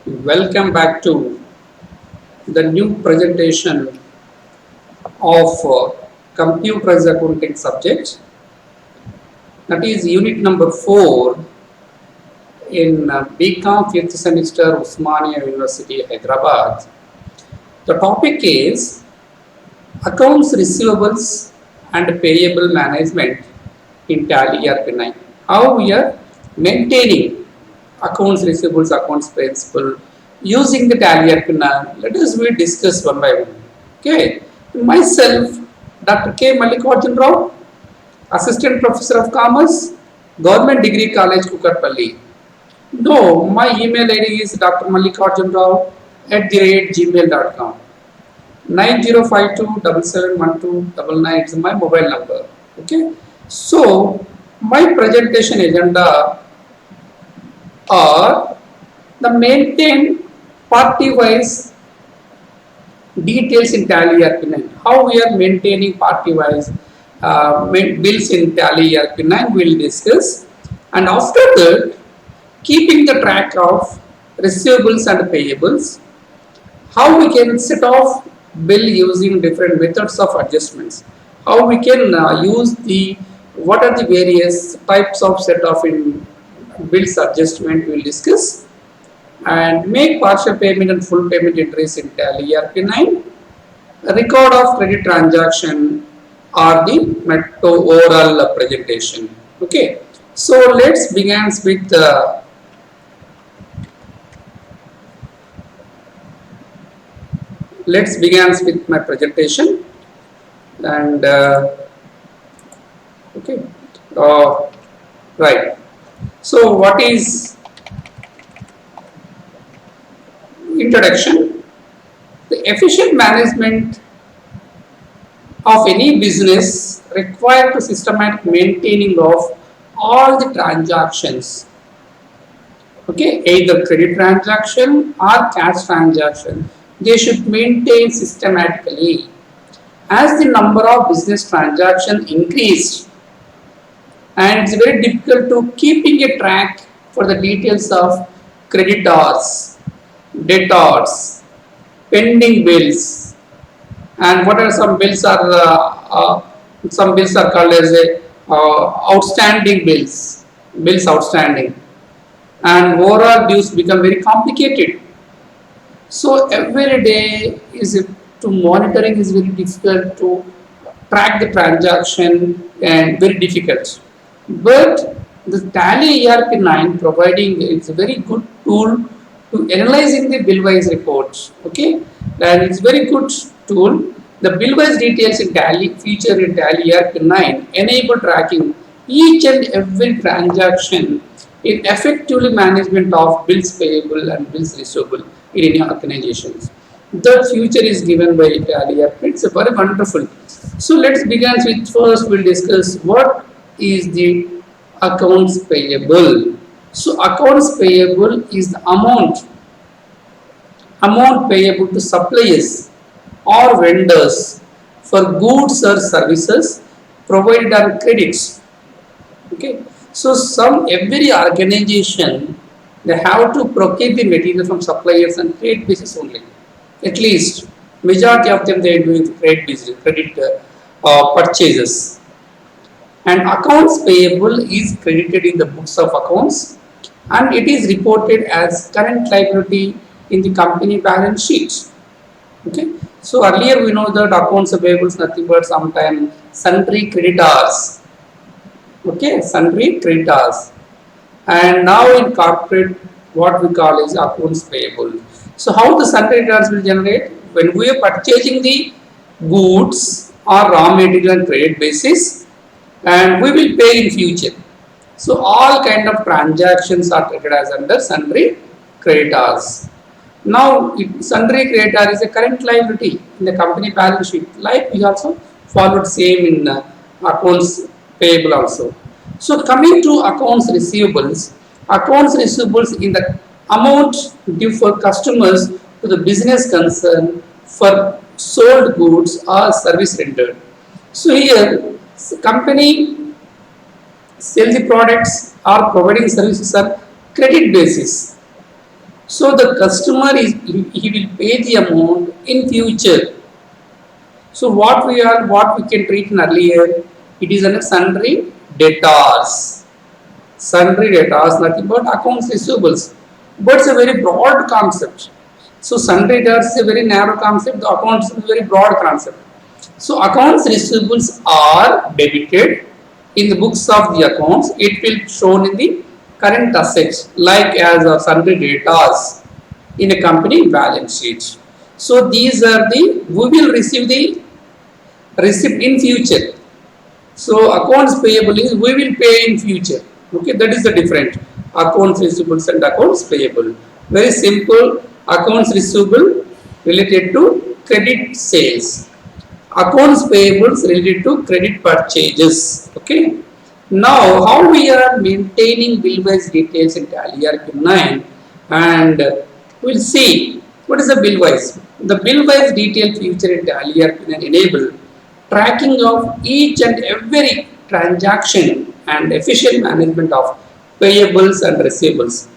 Welcome back to the new presentation of computer accounting subject. That is unit number 4 in BCom 5th semester Osmania University, Hyderabad. The topic is accounts receivables and payable management in Tally ERP9. How we are maintaining accounts receivables, accounts payable using the Tally ERP9. Let us we discuss one by one. Okay, myself, Dr. K. Mallikarjun Rao, Assistant Professor of Commerce, Government Degree College, Kukatpalli. No, my email ID is drmallikarjunrao@gmail.com. 9052771299 is my mobile number. Okay, so my presentation agenda are the maintain party wise details in Tally ERP9. How we are maintaining party wise bills in Tally ERP9 we'll discuss, and after that keeping the track of receivables and payables, how we can set off bill using different methods of adjustments, how we can use the what are the various types of set off in bills adjustment we'll discuss, and make partial payment and full payment entries in Tally ERP9, record of credit transaction are the overall presentation. Okay, so let's begin with my presentation. And okay, right, so what is introduction? The efficient management of any business require to systematic maintaining of all the transactions. Okay, either credit transaction or cash transaction, they should maintain systematically. As the number of business transactions increased, and it's very difficult to keeping a track for the details of creditors, debtors, pending bills, and what are some bills are called as outstanding bills outstanding, and overall dues become very complicated. So every day is to monitoring is very difficult to track the transaction and very difficult. But the Tally ERP9 providing it's a very good tool to analyzing the bill-wise reports. Okay, and it's very good tool. The bill-wise details in Tally feature in Tally ERP9 enable tracking each and every transaction in effectively management of bills payable and bills receivable in any organizations. The future is given by Tally ERP. It's a very wonderful. So let's begin with first we'll discuss what is the accounts payable. So accounts payable is the amount payable to suppliers or vendors for goods or services provided on credits. Okay, so every organization they have to procure the material from suppliers on credit basis only. At least majority of them they are doing credit business, credit purchases. And accounts payable is credited in the books of accounts, and it is reported as current liability in the company balance sheets. Okay, so earlier we know that accounts payable is nothing but sometimes sundry creditors. Okay, sundry creditors. And now in corporate what we call is accounts payable. So how the sundry creditors will generate? When we are purchasing the goods or raw material on credit basis, and we will pay in future. So all kind of transactions are treated as under sundry creditors. Now sundry creditor is a current liability in the company balance sheet. Like we also followed same in accounts payable also. So coming to accounts receivables in the amount due for customers to the business concern for sold goods or service rendered. So here company sell the products or providing services on credit basis. So the customer is he will pay the amount in future. So what we can treat in earlier, it is under sundry debtors. Sundry debtors, nothing but accounts receivables, but it's a very broad concept. So sundry debtors is a very narrow concept, the accounts is a very broad concept. So accounts receivables are debited in the books of the accounts. It will shown in the current assets like as a sundry debtors in a company balance sheet. So these are the we will receive the receipt in future. So accounts payable is we will pay in future. Okay, that is the different accounts receivables and accounts payable. Very simple. Accounts receivable related to credit sales. Accounts payables related to credit purchases. Okay. Now, how we are maintaining bill-wise details in Tally ERP9, and we'll see what is the bill-wise. The bill-wise detail feature in Tally ERP9 enable tracking of each and every transaction and efficient management of payables and receivables.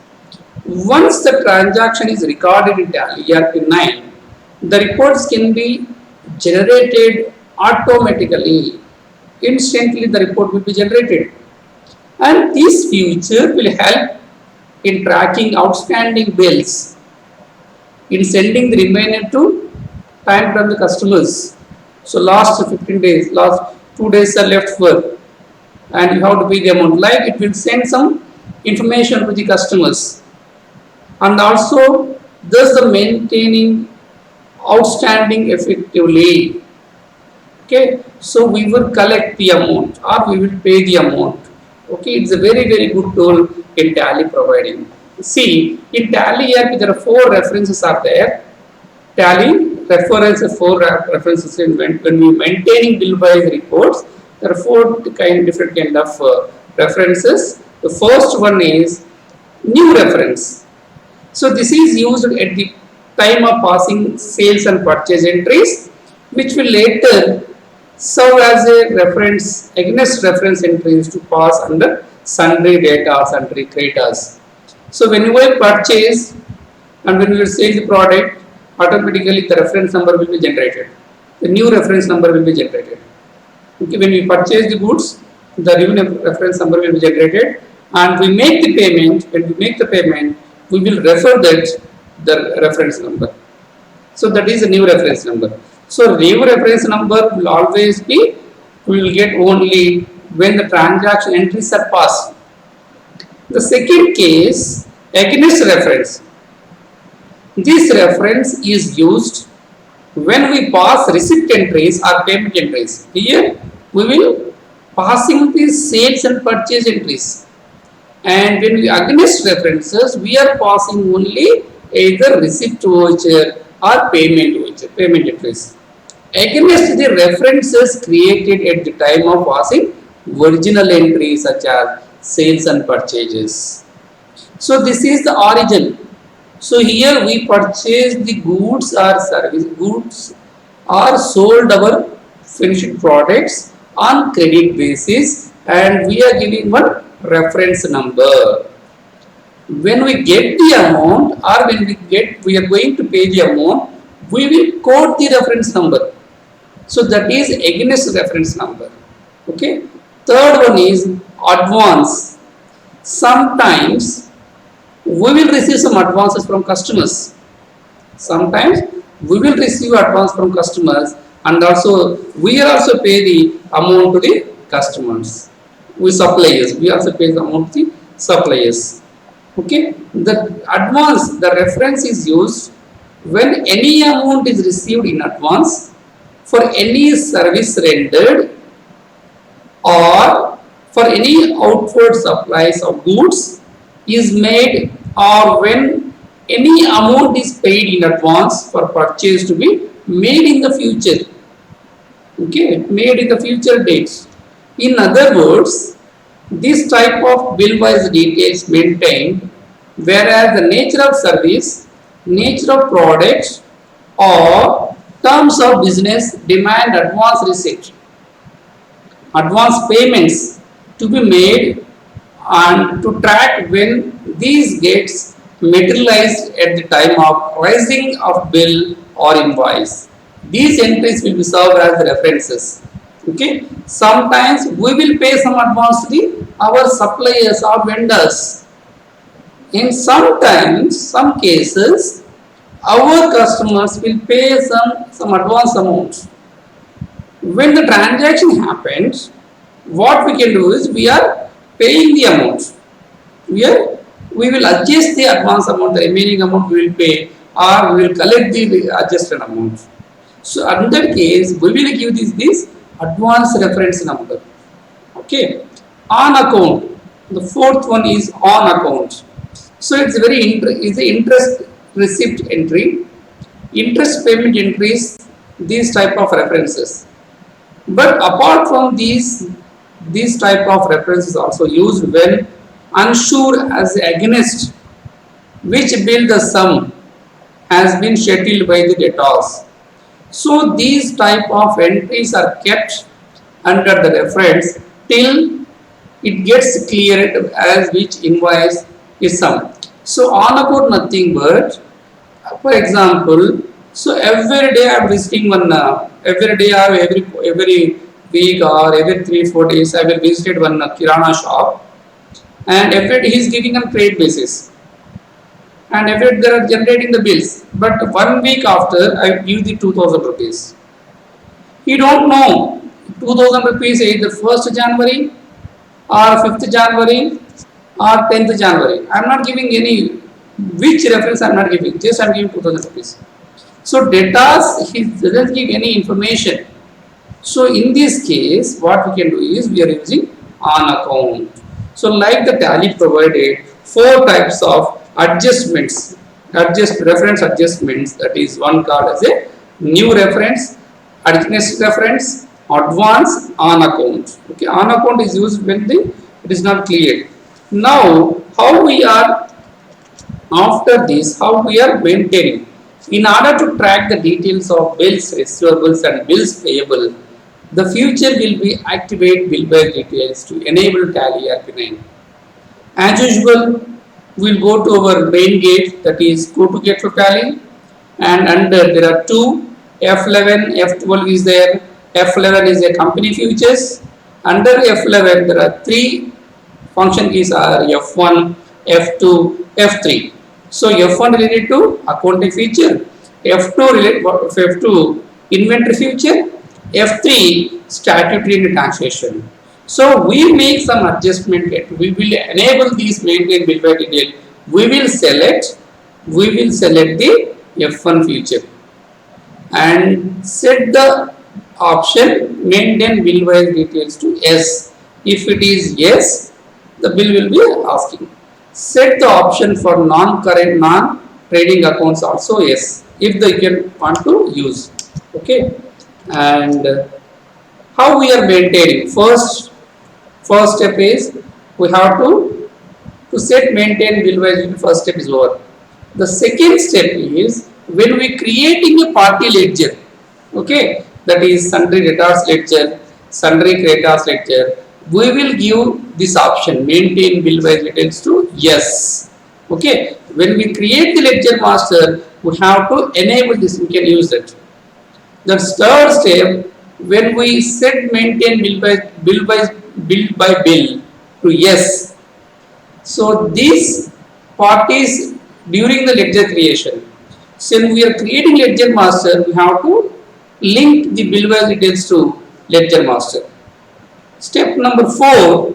Once the transaction is recorded in Tally ERP9, the reports can be generated automatically. Instantly the report will be generated, and this feature will help in tracking outstanding bills, in sending the remainder to time from the customers. So last 15 days, last 2 days are left for, and you have to pay the amount. Like it will send some information to the customers, and also thus the maintaining outstanding effectively. Okay, so we will collect the amount or we will pay the amount. Okay, it's a very good tool in Tally providing. See, in Tally ERP there are 4 references are there. Tally references, 4 references in when we maintaining bill wise reports. There are 4 different kind of references. The first one is new reference. So this is used at the time of passing sales and purchase entries, which will later serve as a reference against reference entries to pass under sundry data, sundry creditors. So when you will purchase and when you will sell the product, automatically the reference number will be generated. The new reference number will be generated. Okay, when we purchase the goods, the new reference number will be generated, and we make the payment. When we make the payment, we will refer that the reference number. So that is a new reference number. So new reference number will always be, we will get only when the transaction entries are passed. The second case, against reference. This reference is used when we pass receipt entries or payment entries. Here we will passing the sales and purchase entries. And when we against references, we are passing only either receipt voucher or payment voucher, payment entries. Against the references created at the time of passing original entries such as sales and purchases. So this is the origin. So here we purchase the goods or service, goods or sold our finished products on credit basis, and we are giving one reference number. When we get the amount or when we are going to pay the amount, we will quote the reference number. So that is against reference number. Okay. Third one is advance. Sometimes we will receive some advances from customers. Sometimes we will receive advance from customers, and also we also pay the amount to the customers. We suppliers, we also pay the amount to the suppliers. Okay, the advance, the reference is used when any amount is received in advance for any service rendered or for any outward supplies of goods is made, or when any amount is paid in advance for purchase to be made in the future. Okay, made in the future dates. In other words, this type of bill wise details maintained, whereas the nature of service, nature of products or terms of business demand advance receipt, advance payments to be made, and to track when these gets materialized at the time of raising of bill or invoice. These entries will be served as the references. Okay. Sometimes we will pay some advance to our suppliers or vendors. In sometimes, some cases, our customers will pay some advance amount. When the transaction happens, what we can do is we are paying the amount. We will adjust the advance amount, the remaining amount we will pay, or we will collect the adjusted amount. So in that case, we will give this advance reference number. Okay. On account. The fourth one is on account. So it's it's the interest receipt entry, interest payment entries, these type of references. But apart from these type of references also used when unsure as against which bill the sum has been settled by the debtors. So these type of entries are kept under the reference till it gets cleared as which invoice is sum. So on account nothing but, for example, so every day I am visiting one, every day or every week or every 3-4 days I will visit one kirana shop, and every day he is giving on trade basis, and every day they are generating the bills. But 1 week after I give the 2000 rupees. He don't know 2000 rupees either 1st January or 5th January or 10th January. I am not giving any which reference I am not giving, just I am giving 2000 rupees. So debtors, he doesn't give any information. So in this case, what we can do is we are using on account. So like the tally provided 4 types of adjustments, reference adjustments, that is one called as a new reference, against reference, advance, on account. Okay, on account is used when it is not clear. Now, how we are after this, how we are maintaining? In order to track the details of bills receivables and bills payable, the future will be activate bill by details to enable tally RP9. As usual, we will go to our main gate, that is go to gate for tally, and under there are two, F11, F12 is there. F11 is a company futures. Under F11 there are 3 function keys are F1, F2, F3. So F1 related to accounting feature, F2 related F2 inventory feature, F3 statutory and taxation. So we make some adjustment here. We will enable these maintain bill by detail. We will select the F1 feature and set the option maintain bill by details to yes. If it is yes, the bill will be asking. Set the option for non-current, non-trading accounts also yes, if they can want to use. Okay, and how we are maintaining? First step is we have to set maintain bill by detail. First step is over. The second step is when we creating a party ledger. Okay, that is sundry debtors ledger, sundry creditors ledger. We will give this option maintain bill by details to yes. Okay, when we create the ledger master, we have to enable this. We can use it. The third step, when we set maintain bill to yes. So these parties during the ledger creation. Since we are creating ledger master, we have to link the bill by details to ledger master. Step number 4,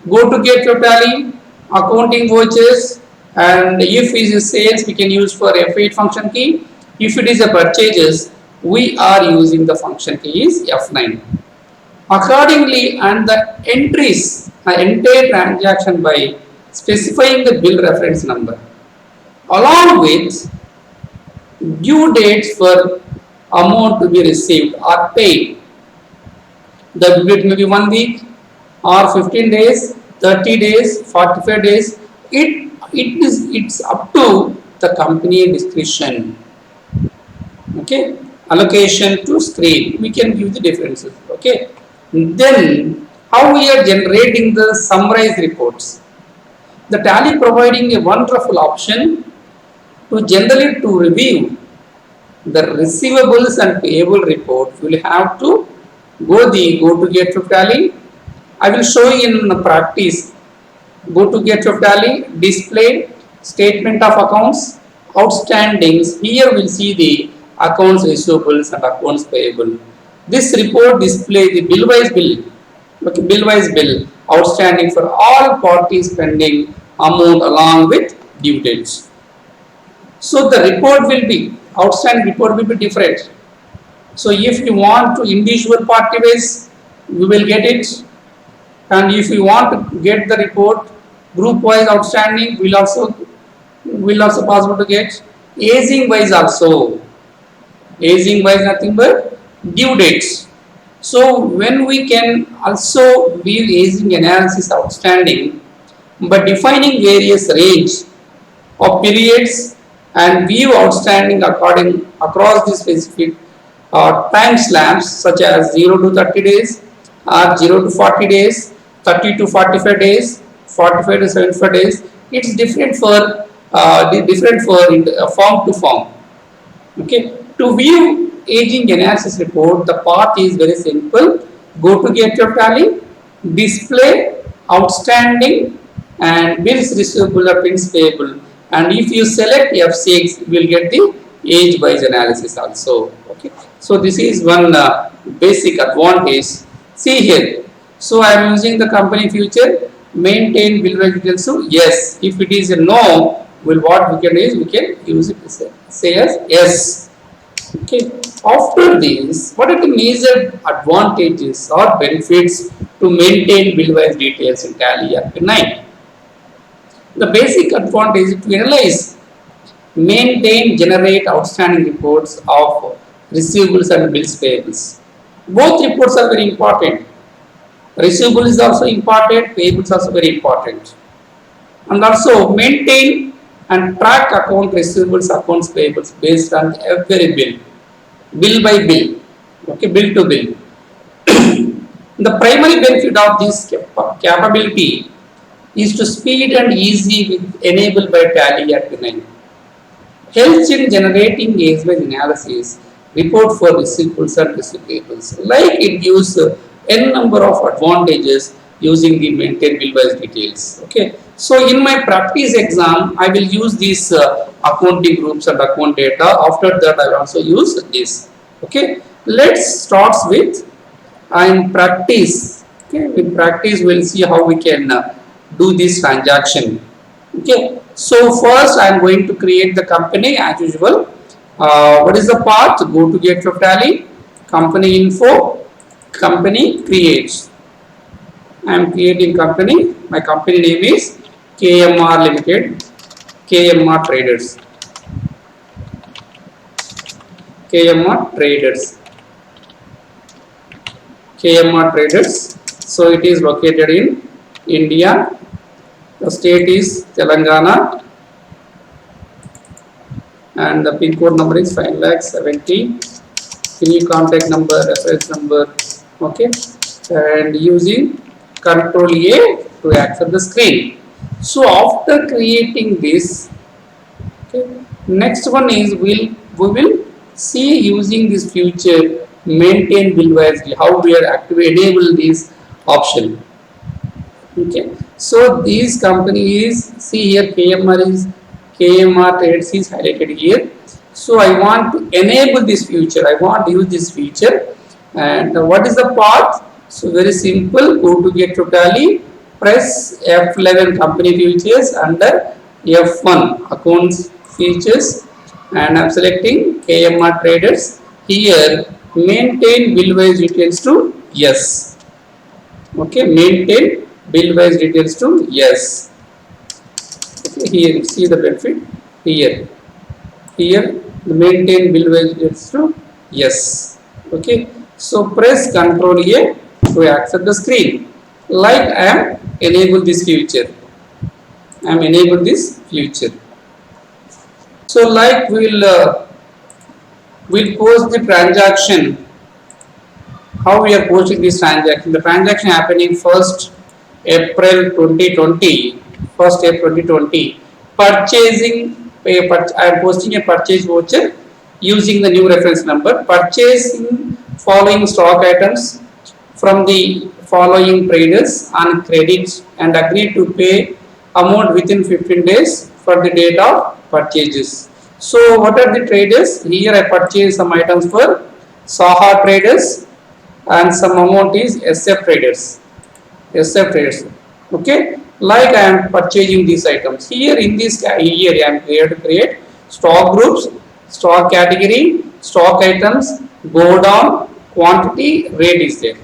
go to get your tally, accounting vouchers, and if it is sales, we can use for F8 function key. If it is a purchases, we are using the function key is F9. Accordingly, and the entries, entire transaction by specifying the bill reference number, along with due dates for amount to be received or paid. The date may be 1 week or 15 days, 30 days, 45 days. It's up to the company discretion. Okay, allocation to screen. We can give the differences. Okay, then how we are generating the summarized reports. The tally providing a wonderful option To review the receivables and payable report, you will have to go to get of tally. I will show you in practice. Go to get of tally, display statement of accounts, outstandings. Here we'll see the accounts receivables and accounts payable. This report display the bill wise bill outstanding for all parties pending amount along with due dates. So the report will be outstanding report will be different. So if you want to individual party wise, we will get it, and if you want to get the report group wise outstanding, will also possible to get. Aging wise also, aging wise nothing but due dates. So when we can also view aging analysis outstanding by defining various range of periods and view outstanding according across the specific time slabs such as 0 to 30 days or 0 to 40 days, 30 to 45 days, 45 to 75 days. It's different for form to form. Okay. To view aging analysis report, the path is very simple. Go to get your tally, display outstanding and bills receivable or bills payable. And if you select F6, you will get the age wise analysis also. Okay. So this is one basic advantage. See here. So I am using the company future, maintain bill wise details. So yes, if it is a no, well, what we can is we can use it to say as yes. Okay. After this, what are the major advantages or benefits to maintain bill wise details in Tally RP9? The basic advantage is to analyze, maintain, generate outstanding reports of receivables and bills payables. Both reports are very important. Receivable is also important, payables also very important. And also maintain and track account receivables, accounts payables based on every bill by bill, okay, bill to bill. The primary benefit of this capability is to speed and easy enabled by Tally RP9. Helps in generating age-wise analysis report for receivables and receivables. Like it gives n number of advantages using the maintained bill-wise details. Okay. So in my practice exam, I will use these accounting groups and account data. After that, I will also use this. Okay. Let's start with in practice. Okay. In practice, we'll see how we can do this transaction. Okay. So first, I am going to create the company as usual. What is the path? Go to get of tally, company info, company creates. I am creating company. My company name is KMR Limited, KMR Traders, KMR Traders, KMR Traders. So it is located in India. The state is Telangana and the pin code number is 5,70,000. Any contact number, reference number, okay, and using Control A to access the screen. So after creating this, okay, next one is we will see using this feature maintain bill wisely, how we are enable this option. Okay, so these companies, see here KMR Trades is highlighted here. So I want to enable this feature. I want to use this feature. And what is the path? So very simple. Go to get to tally. Press F11 company features under F1 accounts features. And I'm selecting KMR Traders. Here maintain bill wise details to yes. Okay, maintain bill wise details to yes. Okay, here you see the benefit here. Here the maintain bill wise details to yes. Okay, so press Control A to access the screen. Like I am enable this feature. I am enable this feature. So like we'll post the transaction. How we are posting this transaction? The transaction happening 1st April 2020. 1st April 2020. Purchasing I am posting a purchase voucher using the new reference number. Purchasing following stock items from the following traders on credit and agree to pay amount within 15 days for the date of purchases. So what are the traders? Here I purchase some items for Saha traders and some amount is SF traders. SF traders. Okay, like I am purchasing these items. Here in this here I am here to create stock groups, stock category, stock items, go down, quantity, rate is there.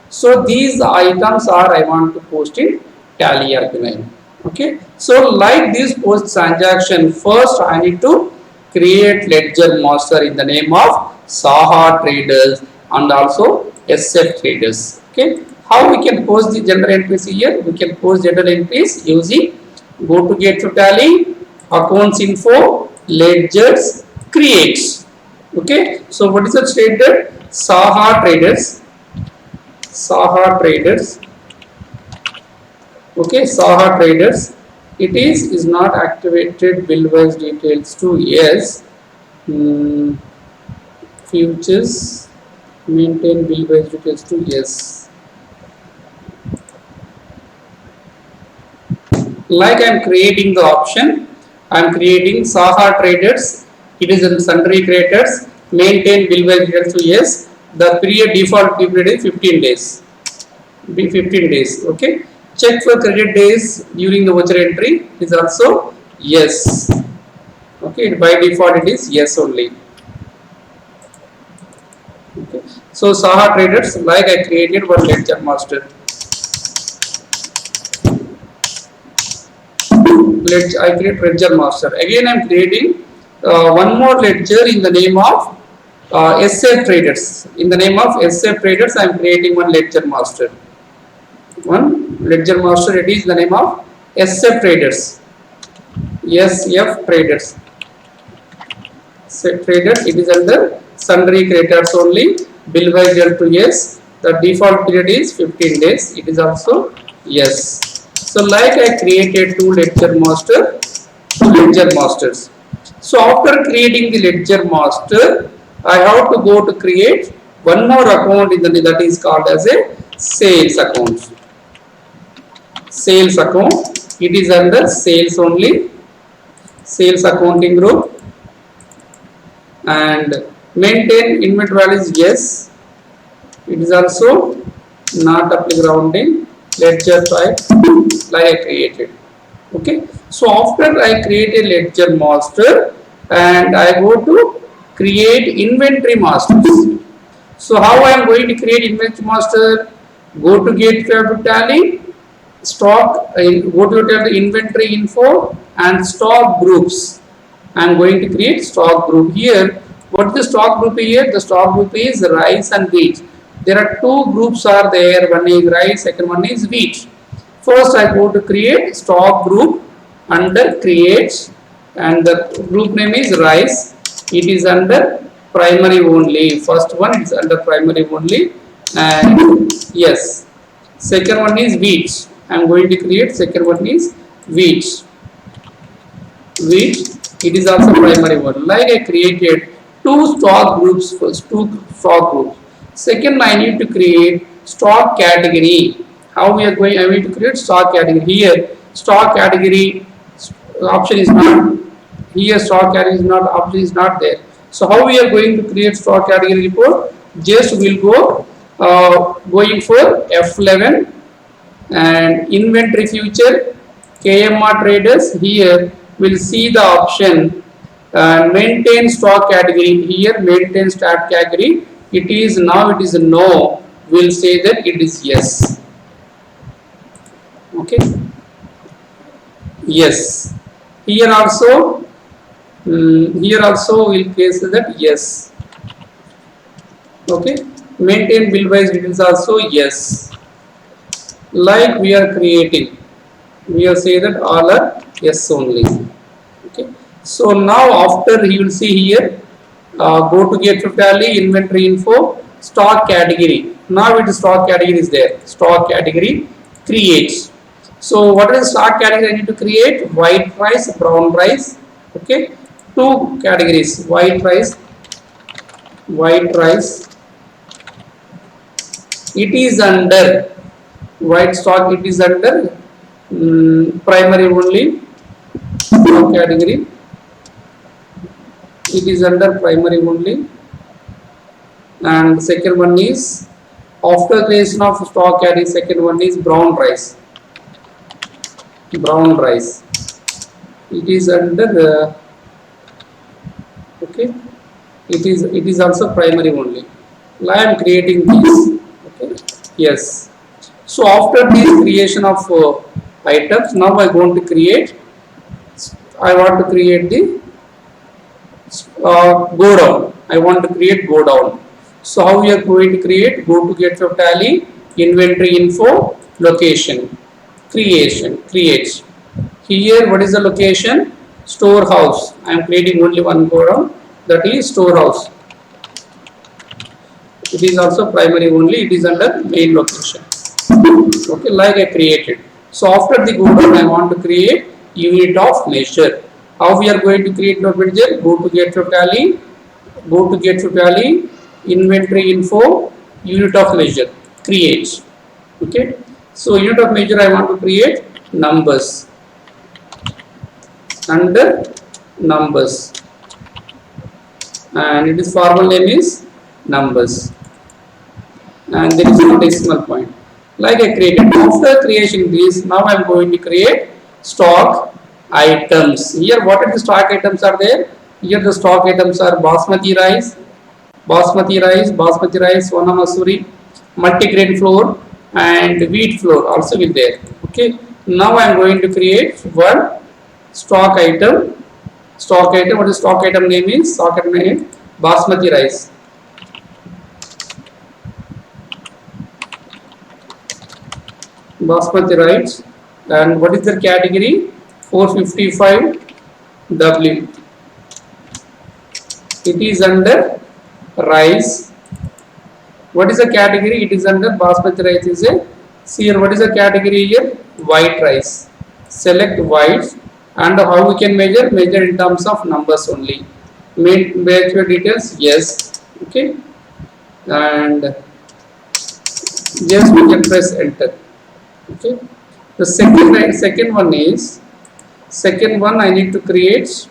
So these items are I want to post in Tally Arcanine. Okay, so like this post transaction, first I need to create ledger master in the name of Saha traders and also SF traders. Okay, how we can post the general entries here? We can post general entries using go to get to Tally, accounts info, ledgers, creates. Okay, so what is the stated? Saha traders. Saha traders. Okay, Saha traders. It is not activated bill wise details to yes. Futures maintain bill wise details to yes. Like I am creating the option, I am creating Saha traders. It is in sundry creators. Maintain bill wise details to yes. The period default period is 15 days. Be 15 days. Okay. Check for credit days during the voucher entry is also yes. Okay. By default it is yes only. Okay. So Saha traders, like I created one ledger master. I create ledger master. Again I am creating one more ledger in the name of SF traders. In the name of SF traders, I am creating one ledger master. One ledger master, it is the name of SF traders. SF traders. SF traders, it is under sundry creditors only. Bill by to yes. The default period is 15 days. It is also yes. So like I created two ledger masters. So after creating the ledger master, I have to go to create one more account in the that is called as a sales account. Sales account. It is under sales only. Sales accounting group. And maintain inventory value is yes. It is also not applicable rounding. Ledger type like I created. Okay. So after I create a ledger master and I go to create inventory masters. So how I am going to create inventory master? Go to get tally, stock, go to the inventory info and stock groups. I am going to create stock group here. What is the stock group here? The stock group is rice and wheat. There are two groups are there. One is rice, second one is wheat. First I go to create stock group under creates and the group name is rice. It is under primary only. First one is under primary only and yes. Second one is wheat. I am going to create second one is wheat. Wheat. It is also primary one. Like I created two stock groups first, two stock groups. Second, I need to create stock category. How we are going? I need to create stock category. Here, stock category option is not. Here, stock category is not. Option is not there. So how we are going to create stock category report? Just we'll go going for F11 and inventory future KMR traders. Here we'll see the option maintain stock category. Here maintain stock category. It is now it is a no. We'll say that it is yes. Okay. Yes. Here also we'll place that yes. Okay. Maintain bill wise details also yes. Like we are creating, we are say that all are yes only. Okay. So now after you will see here, go to get to tally inventory info stock category. Now it is stock category is there. Stock category creates. So what is stock category I need to create? White rice, brown rice, Okay, two categories, white rice, it is under white stock, it is under primary only category, it is under primary only. And second one is after creation of stock category, second one is brown rice, it is under okay, it is also primary only. Now I am creating these. Okay, yes. So after this creation of items, now I want to create, I want to create the go down, I want to create go down. So how we are going to create? Go to get of tally, inventory info, location, creation, creates. Here what is the location? Storehouse. I am creating only one go down, that is storehouse. It is also primary only, it is under main location. Okay, like I created. So after the go down, I want to create unit of measure. How we are going to create unit of measure? Go to get to tally, inventory info, unit of measure, create. Okay, so unit of measure I want to create numbers, under numbers, and it is formal name is numbers, and there is no decimal point. Like I created. After creation this, now I am going to create stock items. Here what are the stock items are there? Here the stock items are basmati rice, Sona Masuri, multigrain flour, and wheat flour also will there. Okay, now I am going to create one stock item. What is stock item name is? Stock item name basmati rice. Basmati rice, and what is the category? 455W. It is under rice. What is the category? It is under basmati rice. Is a here. What is the category here? White rice. Select white, and how we can measure? Measure in terms of numbers only. Measure details. Yes. Okay, and just we can press enter. Okay, the second one I need to create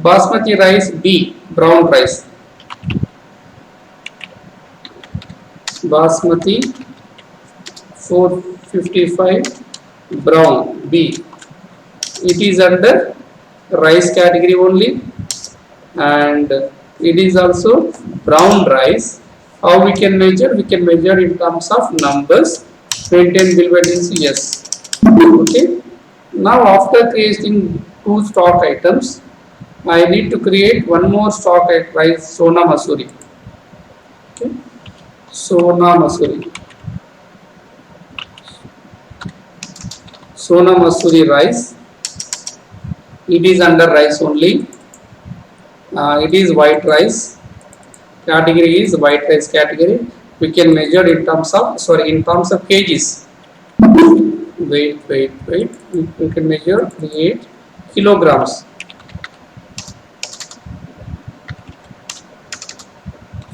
basmati rice B, brown rice. Basmati 455 brown B. It is under rice category only, and it is also brown rice. How we can measure? We can measure in terms of numbers. Maintain bill weights, yes. Okay, now after creating two stock items, I need to create one more stock rice, Sona Masuri. Okay, Sona Masuri rice. It is under rice only. It is white rice. Category is white rice category. We can measure in terms of kgs. Wait. We can measure, create kilograms.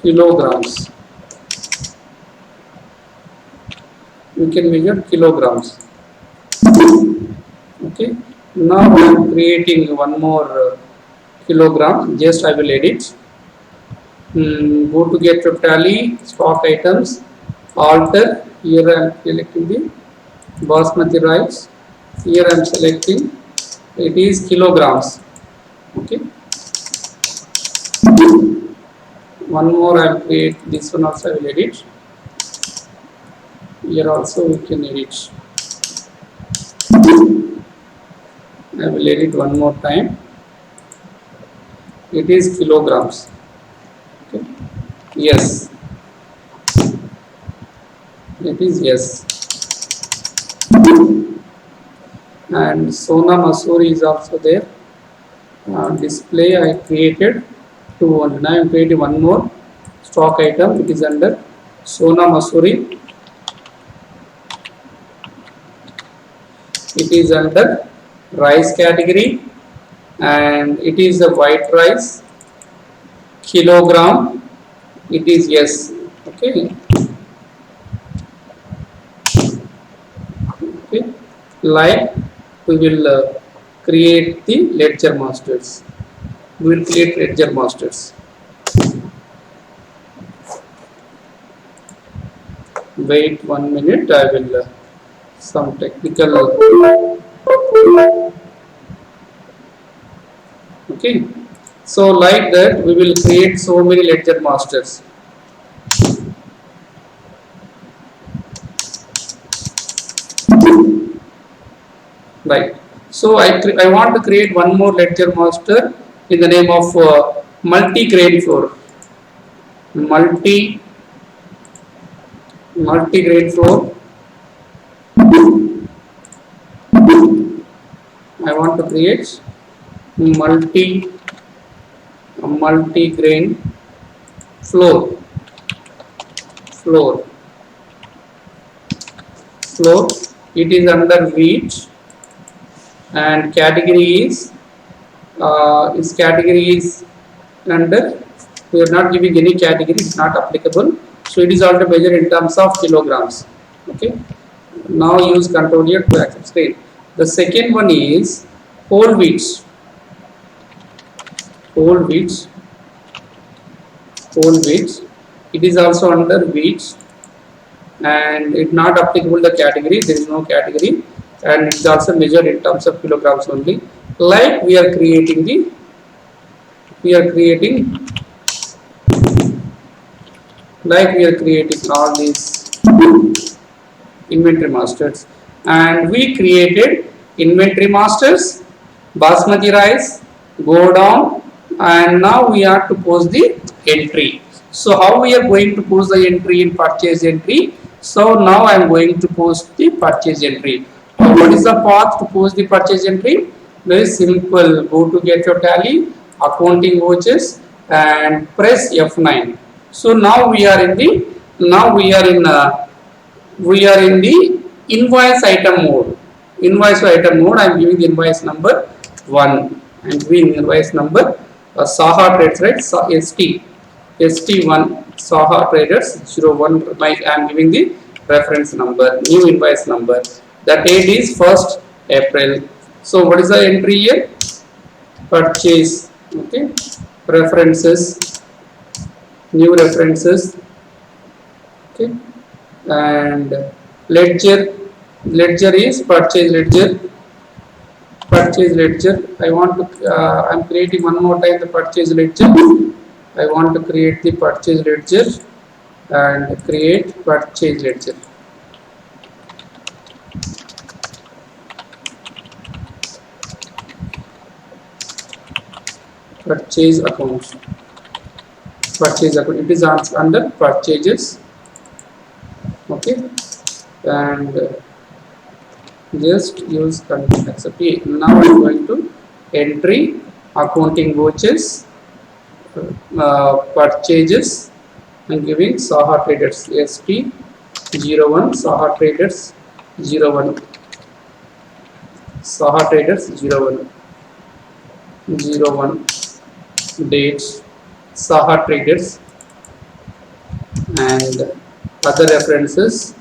We can measure kilograms. Okay. Now I am creating one more kilogram. Just I will edit. Go to get to tally, stock items, alter. Here I am selecting the basmati rice. Here I am selecting, it is kilograms. Okay, one more I will create, this one also I will edit. Here also we can edit. I will edit one more time. It is kilograms. Okay. Yes, it is yes. And Sona Masuri is also there. Display I created two. Now I am creating one more stock item. It is under Sona Masuri. It is under rice category, and it is the white rice kilogram, it is yes. Okay, okay, like we will create the ledger masters, we will create ledger masters. Wait 1 minute, I will some technical. Okay, so like that we will create so many ledger masters. Right, so I want to create one more ledger master in the name of multi grain floor, multi grain floor. I want to create multi grain floor, floor, floor. It is under wheat and category is its category is under, we are not giving any category, it's not applicable, so it is also measured in terms of kilograms. Okay, now use control here to access screen. The second one is whole wheats, whole wheats, whole wheats. It is also under wheats and it not applicable the category, there is no category, and it is also measured in terms of kilograms only. Like we are creating all these inventory masters, and we created inventory masters, basmati rice, go down, and now we have to post the entry. So how we are going to post the entry in purchase entry? So now I am going to post the purchase entry. What is the path to post the purchase entry? Very simple. Go to get your tally, accounting vouchers, and press F9. So now we are in the invoice item mode. Invoice item mode. I am giving the invoice number 1. I am giving invoice number Saha Trades, right? ST1 Saha Traders 01. I am giving the reference number, new invoice number. The date is 1st April. So what is the entry here? Purchase. Okay. References. New references. Okay. And ledger. Ledger is purchase ledger. Purchase ledger. I want to. I am creating one more time the purchase ledger. I want to create the purchase ledger and create purchase ledger. Purchase accounts. Purchase account. It is under purchases. Okay, and just use control accept. Now I am going to entry accounting vouchers. Purchases. I am giving Saha Traders ST01 Saha Traders 01 Saha Traders 01 dates Saha Traders and other references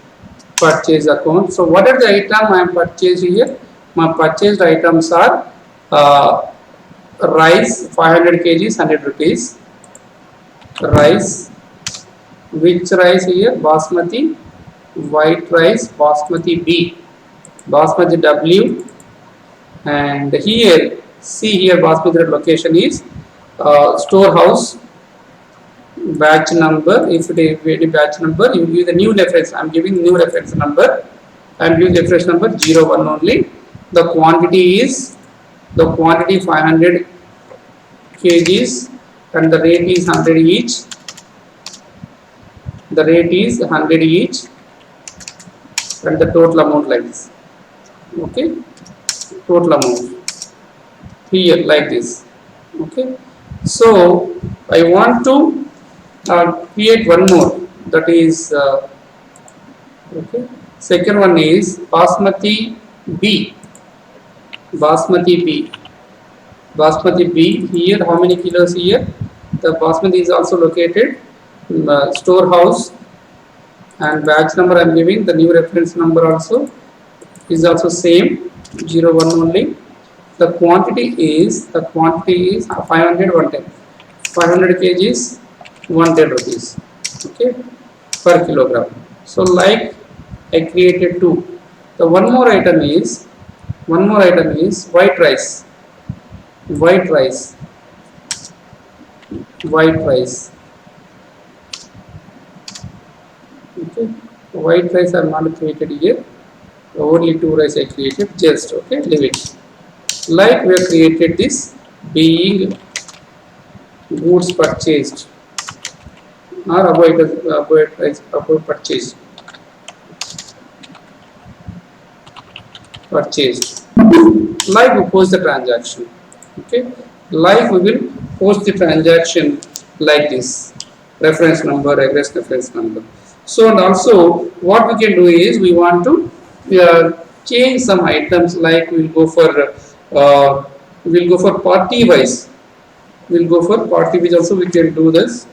purchase account. So what are the item I am purchased here? My purchased items are rice 500 kgs 100 rupees. Rice, which rice here? Basmati, white rice, Basmati B, Basmati W, and here see here Basmati location is storehouse. Batch number, if it is any batch number, you give the new reference. I am giving new reference number. I am giving reference number 01 only. The quantity is 500 kgs and the rate is 100 each. The rate is 100 each and the total amount like this. Okay, total amount here like this. Okay, so I want to create one more, that is okay. Second one is Basmati B. Basmati B. Basmati B here, how many kilos here? The basmati is also located in the storehouse, and batch number I am giving, the new reference number also is also same, 01 only. The quantity is 500 110. 500 kgs 110 rupees, okay, per kilogram. So like I created two. The one more item is white rice. White rice. White rice. Okay. White rice I am not created here. Only two rice I created. Just okay. Leave it. Like we have created this being goods purchased or avoid price above purchased. Like we post the transaction. Okay. Like we will post the transaction like this. Reference number, reference number. So and also what we can do is we want to change some items, like uh, we'll go for party wise. We'll go for party wise also we can do this.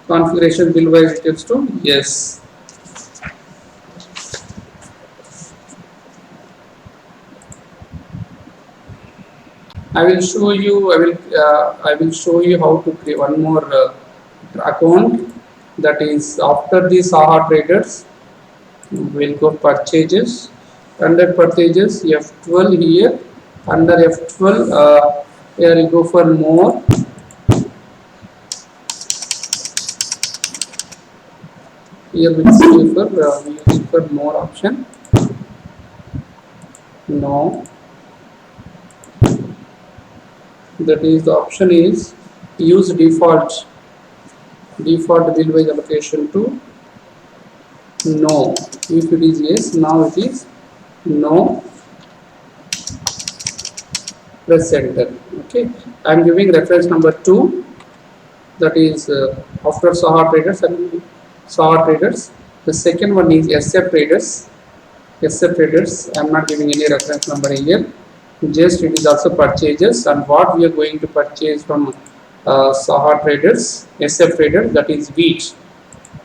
Configuration bill wise details to yes. I will show you. I will show you how to create one more account. That is after the Saha traders. We'll go purchases. Under purchases, F12 here. Under F12, here we go for more. Here we'll see for more option. No. That is the option is use default bill wise allocation to no. If it is yes, now it is no. Press enter. Okay, I am giving reference number 2. That is after Saha traders and Saha traders. The second one is SF traders. SF traders. I am not giving any reference number here. Just it is also purchases, and what we are going to purchase from Saha traders, SF traders, that is wheat,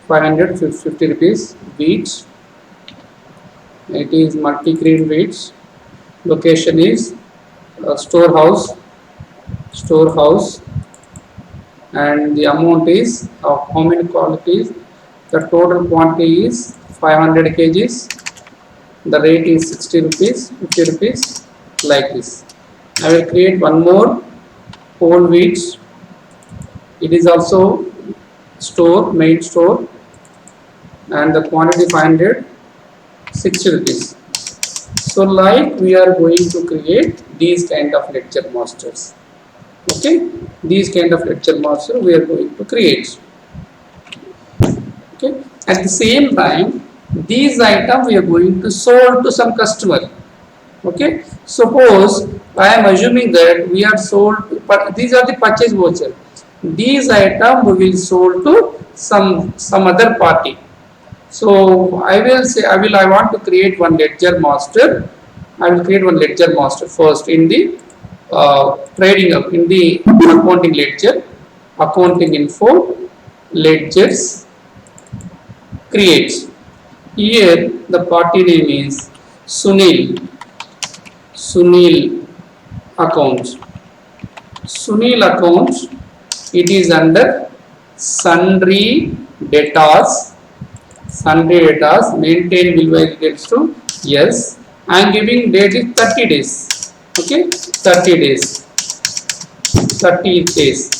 550 rupees wheat. It is multi-grain wheat. Location is storehouse, and the amount is how many quantities. The total quantity is 500 kgs. The rate is 60 rupees, 50 rupees. Like this. I will create one more whole wheat. It is also main store, and the quantity 500, 60 rupees. So like we are going to create these kind of lecture masters. Okay, these kind of lecture master we are going to create. Okay, at the same time these items we are going to sold to some customer. Okay, suppose I am assuming that we are sold, but these are the purchase voucher. These items we will sold to some other party. So I will say I want to create one ledger master. I will create one ledger master first in the trading up in the accounting ledger, accounting info, ledgers, create. Here the party name is Sunil account. Sunil account, it is under sundry debtors, maintain bill wise details to yes. I am giving date is 30 days. Okay, 30 days. 30 days.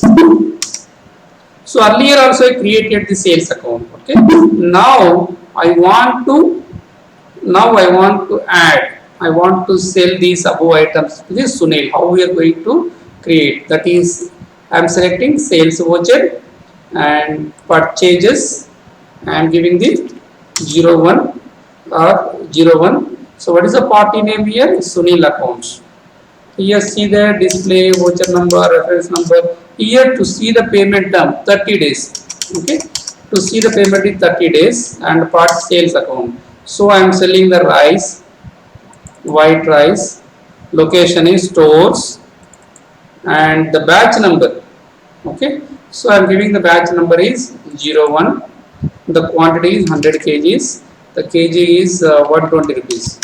So earlier also I created the sales account. Okay, now I want to add. I want to sell these above items. This is Sunil. How we are going to create? That is, I am selecting sales voucher and purchases. I am giving the 01 or 01. So what is the party name here? Sunil accounts. Here see the display voucher number, reference number. Here to see the payment term 30 days. Okay, to see the payment is 30 days and part sales account. So I am selling the rice. White rice, location is stores, and the batch number. Okay, so I am giving the batch number is 01. The quantity is 100 kgs. The kg is 120 rupees.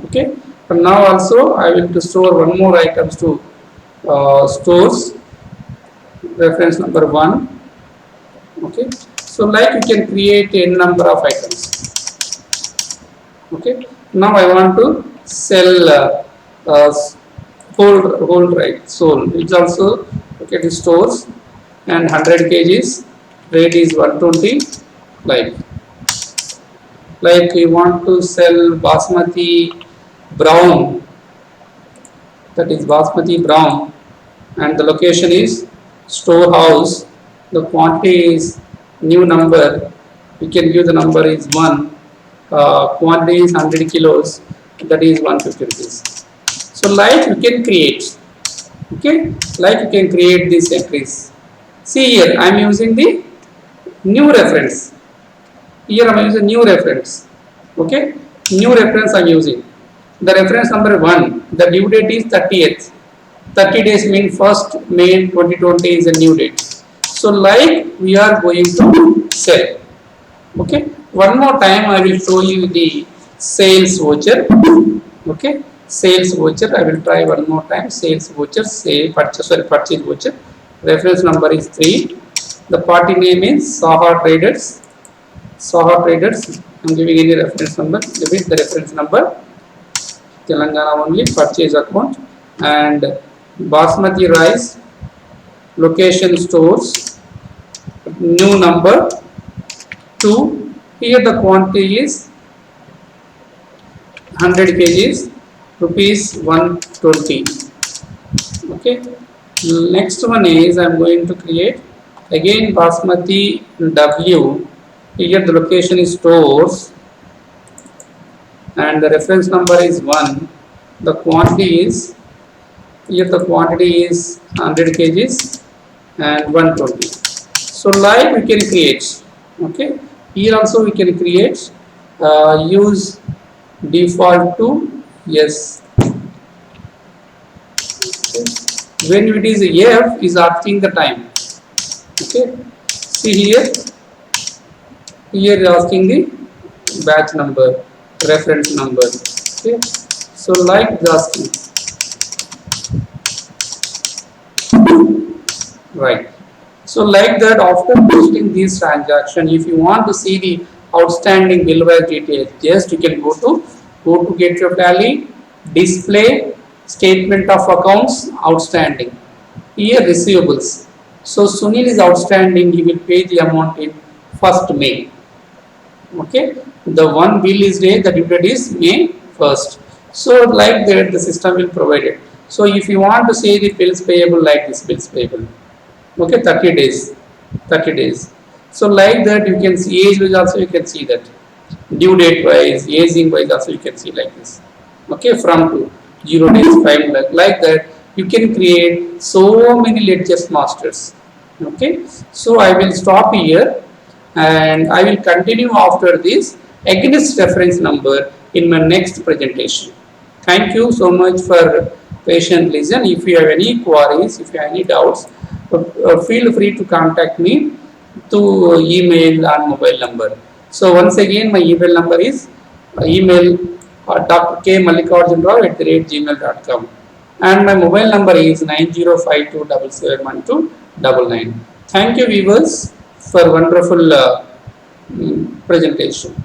Okay, and now also I will to store one more items to stores. Reference number 1. Okay, so like you can create a number of items. Okay, now I want to sell uh, whole right soul. It's also okay the stores and 100 kgs. Rate is 120. Like you want to sell basmati brown, that is basmati brown, and the location is storehouse. The quantity is new number. You can give the number is 1. Quantity is 100 kilos, that is 150 rupees. So like you can create, okay, like you can create these entries. See here I am using the new reference. Here I am using new reference. Okay, new reference I am using. The reference number 1, the due date is 30th. 30 days mean 1st May 2020 is a new date. So like we are going to sell. Okay, one more time I will show you the sales voucher. Okay, sales voucher I will try one more time. Sales voucher, say purchase voucher. Reference number is 3. The party name is Saha Traders. Saha Traders. I am giving any reference number. Give it the reference number. Telangana only, purchase account, and basmati rice, location stores, new number 2. Here the quantity is 100 kgs, rupees 120. Okay, next one is I am going to create again basmati W. Here the location is stores and the reference number is 1. The quantity is, here the quantity is 100 kgs and 120. So like we can create. Okay, here also we can create. Use default to yes. Okay. When it is F is asking the time. Okay, see here. Here is asking the batch number, reference number. Okay, so like asking, right. So like that, after posting this transaction, if you want to see the outstanding billwise details, just you can go to get your tally, display statement of accounts outstanding. Here receivables. So Sunil is outstanding. He will pay the amount in 1st May. Okay, the one bill is day, the due date is May 1st. So like that the system will provide it. So if you want to see the bills payable, like this bills payable, okay, 30 days. So like that you can see age wise also you can see that, due date wise, aging wise also you can see like this. Okay, from to 0 days, 5 like that you can create so many ledgers masters. Okay, so I will stop here and I will continue after this against reference number in my next presentation. Thank you so much for patient listen. If you have any queries, if you have any doubts, feel free to contact me to email and mobile number. So once again my email number is email drkmallikarjunrao@gmail.com and my mobile number is 9052771299. Thank you viewers for wonderful presentation.